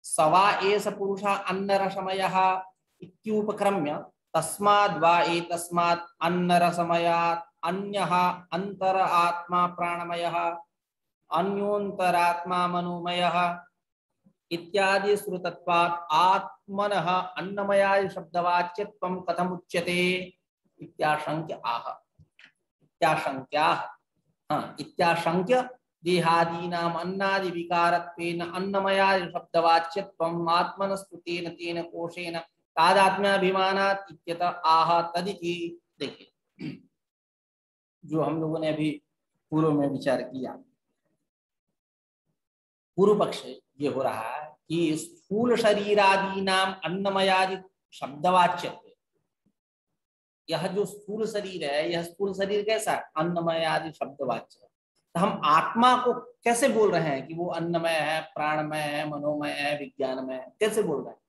सवा एष पुरुषः अन्नरसमयः इत्युपक्रम्य तस्माद् वा एतस्मात् अन्नरसमयात् अन्यः अंतर आत्मा प्राणमयः अन्योंतरात्मा मनोमयः इत्यादि श्रुतत्वात् आत्मनः अन्नमयादि शब्दवाच्यत्वं कथमुच्यते इत्याशंक्य आह। इत्याशंक्या, हाँ, इत्याशंक्य देहादीनाम अन्नादि विकारत्वेन अन्नमयादि शब्दवाच्यत्वम् आत्मनस्तु तेन तेन कोशेन तादात्म्याभिमानात् इत्यतः आह तदिति। देखिए, जो हम लोगों ने अभी पूर्व में विचार किया, पूर्व पक्ष ये हो रहा है कि स्थूल शरीरादि नाम अन्नमयादि शब्दवाच्यत्व, यह जो स्थूल शरीर है, यह स्थूल शरीर कैसा है? अन्नमय आदि शब्दवाच्य है। तो हम आत्मा को कैसे बोल रहे हैं कि वो अन्नमय है, प्राणमय है, मनोमय है, विज्ञानमय है? कैसे बोल रहे हैं?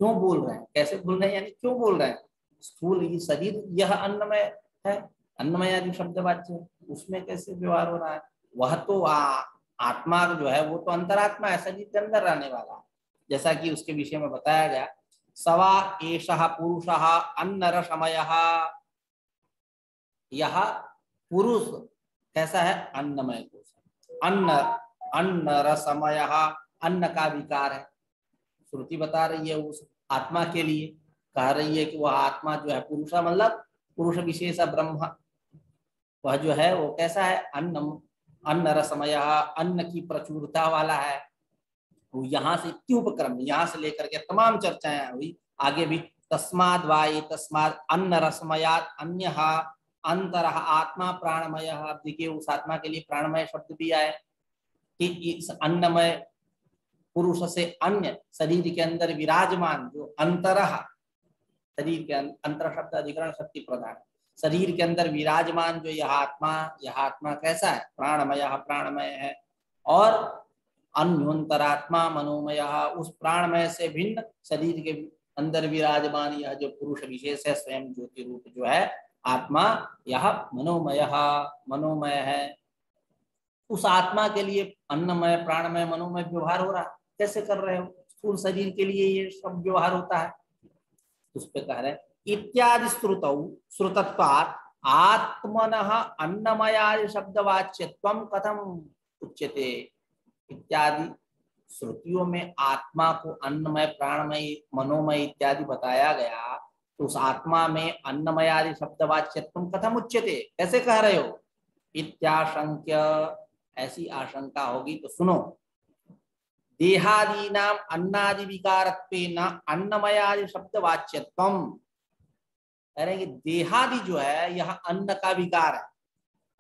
क्यों बोल रहे हैं? कैसे बोल रहे हैं यानी क्यों बोल रहे हैं? स्थूल ये शरीर यह अन्नमय है, अन्नमय आदि शब्दवाच्य, उसमें कैसे व्यवहार हो रहा है? वह तो आत्मा जो है वो तो अंतरात्मा है, शरीर के अंदर रहने वाला, जैसा कि उसके विषय में बताया गया। सवा एषः पुरुषः अन्नरसमयः, यह पुरुष कैसा है? अन्नमय कोश। अन्न अन्न रसमयः, अन्न का विकार है। श्रुति बता रही है उस आत्मा के लिए, कह रही है कि वह आत्मा जो है पुरुष, मतलब पुरुष विशेष ब्रह्म, वह जो है वो कैसा है? अन्न अन्न रसमयः, अन्न की प्रचुरता वाला है। यहाँ से उपक्रम, यहाँ से लेकर के तमाम चर्चाएं हुई आगे भी। तस्माद् वाई तस्माद् अन्न रसमयात् अन्यः अंतरः आत्मा प्राणमय। अब देखिए उस आत्मा के लिए प्राणमय शब्द भी आए कि इस अन्नमय पुरुष से अन्य शरीर के अंदर विराजमान जो अंतरः, शरीर के अंतर शब्द अधिकरण शक्ति प्रधान, शरीर के अंदर विराजमान जो यह आत्मा कैसा है? प्राणमय, प्राणमय है। और अन्योंतरात्मा मनोमय, उस प्राणमय से भिन्न शरीर के अंदर विराजमान यह जो पुरुष विशेष है, स्वयं ज्योति रूप जो है आत्मा, यह मनोमय है। उस आत्मा के लिए अन्नमय, प्राणमय, मनोमय व्यवहार हो रहा है। कैसे कर रहे हो? स्थूल शरीर के लिए ये सब व्यवहार होता है। उस पे कह रहे इत्यादि श्रुतत्वात् आत्मनः अन्नमयादि शब्दवाच्यत्वं कथम उच्यते। इत्यादि श्रुतियों में आत्मा को अन्नमय, प्राणमय, मनोमय इत्यादि बताया गया, तो उस आत्मा में अन्नमय आदि शब्दवाच्यत्वं कथम उच्यते, कैसे कह रहे हो? इत्याशंक्य, ऐसी आशंका होगी तो सुनो। देहादीनाम अन्नादि विकारत्वेन अन्नमयादि शब्दवाच्यत्वं, कह रहे हैं कि देहादि जो है यह अन्न का विकार है।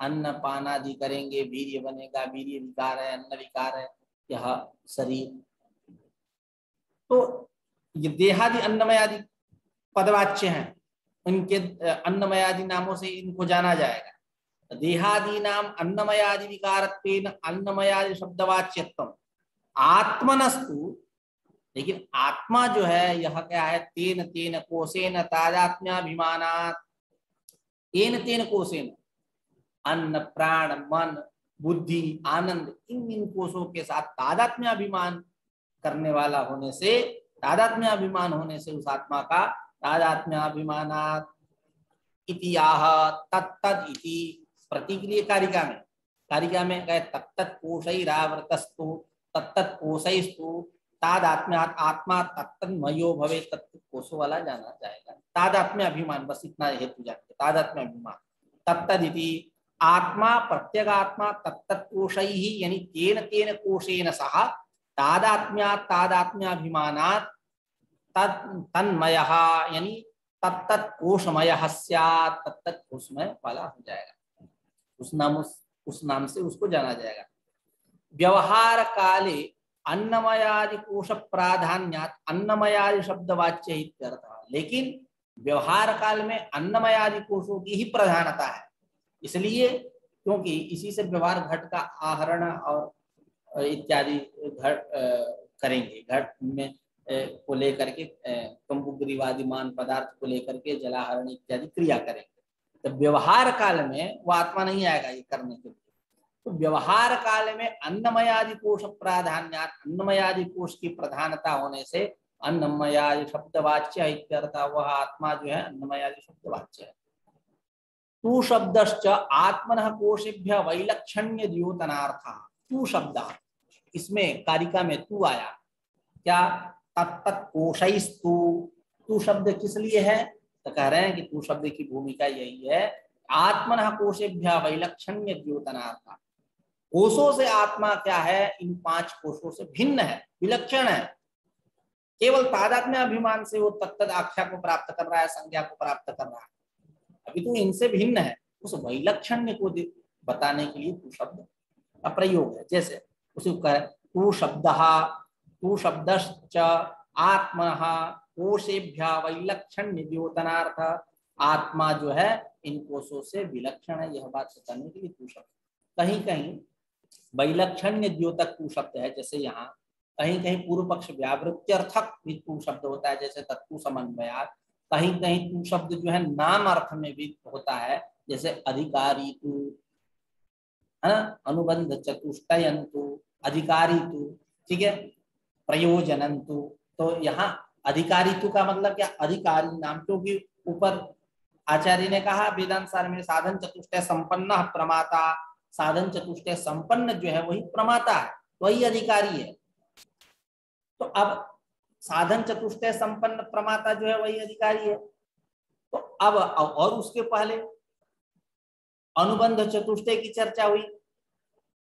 अन्न पान आदि करेंगे, वीर्य बनेगा, वीर्य विकार है, अन्न विकार है यह शरीर। तो ये देहादि अन्नमय आदि पदवाच्य हैं, उनके अन्नमय आदि नामों से इनको जाना जाएगा। देहादि नाम अन्नमय आदि विकारत्वेन अन्नमय आदि शब्दवाच्यत्वं आत्मनस्तु, लेकिन आत्मा जो है यह क्या है? तेन तेन कोशेन तादात्म्याभिमानात्, तेन तेन कोशेन, अन्न, प्राण, मन, बुद्धि, आनंद, इन कोशों के साथ तादात्म्याभिमान करने वाला होने से, तादात्म्याभिमान होने से उस आत्मा का तादात्म्याभिमानात् इति आह तत्तद इति। प्रतीक लिए कारिका में गए तत्तत् कोशैरावृतस्तु तत्तत् कोशैस्तु तादात्म्यात् आत्मा तत्तन्मयो भवे, तत्त कोशों वाला जाना जाएगा। तादात्म्य अभिमान, बस इतना हेतु जाते, तादात्म्य अभिमान। तत्तदिति आत्मा प्रत्यगात्मा तत्तत् कोशैः, यानी तेन तेन कोशेन सह तादात्म्यात् तादात्म्याभिमानात् तन्मयः, यानी तत्तत् कोशमयः स्यात्, तत्तत् कोशमय वाला हो जाएगा। उस नाम से उसको जाना जाएगा। व्यवहार काले अन्नमयादि कोश प्राधान्यात् अन्नमयादि शब्दवाच्य इत्यर्थः, लेकिन व्यवहार काल में अन्नमयादि कोशों की ही प्रधानता है, इसलिए क्योंकि इसी से व्यवहार घट का आहरण और इत्यादि घट करेंगे, घट में को लेकर के कंबुग्रीवादिमान पदार्थ को लेकर के जलाहरण इत्यादि क्रिया करेंगे। तो व्यवहार काल में वो आत्मा नहीं आएगा ये करने के लिए। तो व्यवहार काल में अन्नमयादि कोश प्राधान्यात्, अन्नमयादि कोश की प्रधानता होने से अन्नमयादि शब्दवाच्य इत्यर्थ, वह आत्मा जो है अन्नमयादि शब्दवाच्य है। तू शब्दश्च आत्मनः कोशेभ्य वैलक्षण्य द्योतनार्थ। तू शब्द, इसमें कारिका में तू आया, क्या तत्त कोशैस्तु। तू शब्द किस लिए है, तो कह रहे हैं कि तू शब्द की भूमिका यही है, आत्मनः कोशेभ्य वैलक्षण्य द्योतनार्थ। कोशों से आत्मा क्या है, इन 5 कोशों से भिन्न है, विलक्षण है। केवल तादात्म्य अभिमान से वो तत्त आख्या को प्राप्त कर रहा है, संज्ञा को प्राप्त कर रहा है, अभी तो इनसे भिन्न है। उस वैलक्षण्य को बताने के लिए तू शब्द का प्रयोग है। जैसे उसी को कहे तू शब्दः, तू शब्दश्च आत्मनः कोशेभ्य वैलक्षण्य द्योतनार्थ। आत्मा जो है इन कोशों से विलक्षण है, यह बात बताने के लिए तू शब्द। कहीं कहीं वैलक्षण्य द्योतक तू शब्द है, जैसे यहाँ कहीं कहीं पूर्व पक्ष व्यावृत्त्यर्थक भी तू शब्द होता है, जैसे तत्तु समन्वयात्। कहीं कहीं तू शब्द जो है नाम अर्थ में भी होता है, जैसे अधिकारी तू, है ना, अनुबंध चतुष्टयंतु, अधिकारी तू, ठीक है, प्रयोजनंतु। तो यहाँ अधिकारी तू का मतलब क्या, अधिकारी नाम, क्योंकि ऊपर आचार्य ने कहा वेदांत सार में साधन चतुष्टय संपन्न प्रमाता, साधन चतुष्टय संपन्न जो है वही प्रमाता है, वही अधिकारी है। तो अब साधन चतुष्टय संपन्न प्रमाता जो है वही अधिकारी है। तो अब और उसके पहले अनुबंध चतुष्टय की चर्चा हुई,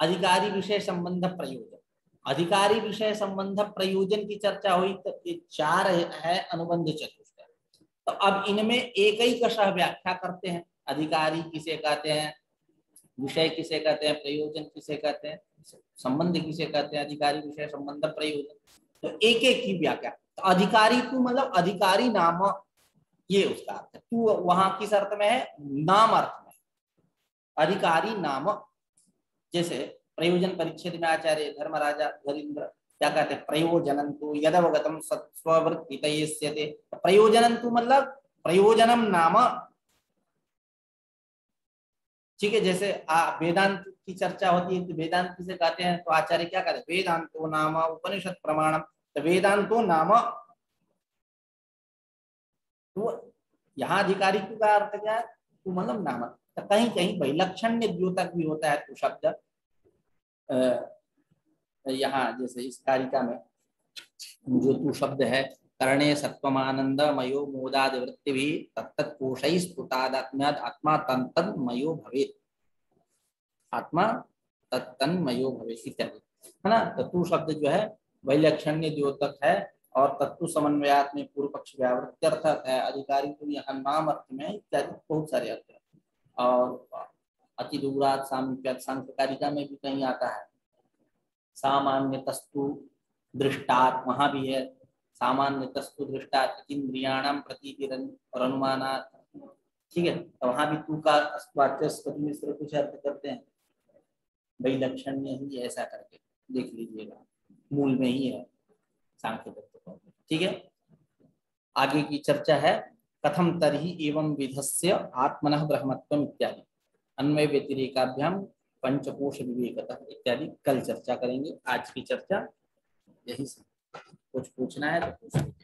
अधिकारी विषय संबंध प्रयोजन, अधिकारी विषय संबंध प्रयोजन की चर्चा हुई। तो ये 4 है अनुबंध चतुष्टय। तो अब इनमें एक ही कशः व्याख्या करते हैं, अधिकारी किसे कहते हैं, विषय किसे कहते हैं, प्रयोजन किसे कहते हैं, संबंध किसे कहते हैं, अधिकारी विषय संबंध प्रयोजन। तो एक एक की व्याख्या। तो अधिकारी तू मतलब अधिकारी नाम, ये उसका अर्थ है। तू वहां किस अर्थ में है, नाम अर्थ में, अधिकारी नाम। जैसे प्रयोजन परिच्छेद में आचार्य धर्मराजा धरीन्द्र क्या कहते हैं, प्रयोजनंतु यदवगतम स्ववृत्तितयस्यते। प्रयोजनंतु मतलब प्रयोजनम नाम, ठीक है। जैसे वेदांत की चर्चा होती है तो वेदांत किसे कहते हैं, तो आचार्य क्या कहते हैं, वेदांतो नाम उपनिषद प्रमाणम। तो वेदांतो नाम, तो यहाँ अधिकारी का अर्थ क्या है, तो मतलब नाम। तो कहीं कहीं वैलक्षण्य द्योतक भी होता है तो शब्द। यहाँ जैसे इस कारिका में जो तू शब्द है, करणे सत्वमानंद मयो मोदाद वृत्ति भी तत्त कोशै स्फुटादात्म्याद आत्मा तन्मयो भवेत्, आत्मा तन्मयो भवेत् इत्यादि, है ना। तो तू शब्द जो है वैलक्षण्य द्योतक है, और तत्व समन्वयात में पूर्व पक्ष व्यावृत्त्यर्थक है, अधिकारी को यहाँ नाम अर्थ में इत्यादि बहुत सारे अर्थ है। और अति दूरात सामीप्यात सांख्य कारिका में भी कहीं आता है, सामान्य तस्तु दृष्टात्, वहां भी है सामान्य तस्तु दृष्टात् इंद्रियाणाम प्रतीतिरन और अनुमानात्, ठीक है। तो वहां भी तू का वाच्यस्पति मिश्र कुछ अर्थ करते हैं, वैलक्षण्य ही ऐसा करके देख लीजिएगा, मूल में ही है सांख्य तत्व, ठीक है। आगे की चर्चा है कथम तरहि एवं विधस्य आत्मनः ब्रह्मत्वम इत्यादि, अन्वय व्यतिरेकाभ्याम पंचकोश विवेकतः इत्यादि कल चर्चा करेंगे। आज की चर्चा यही से, कुछ पूछना है तो पूछ लीजिए।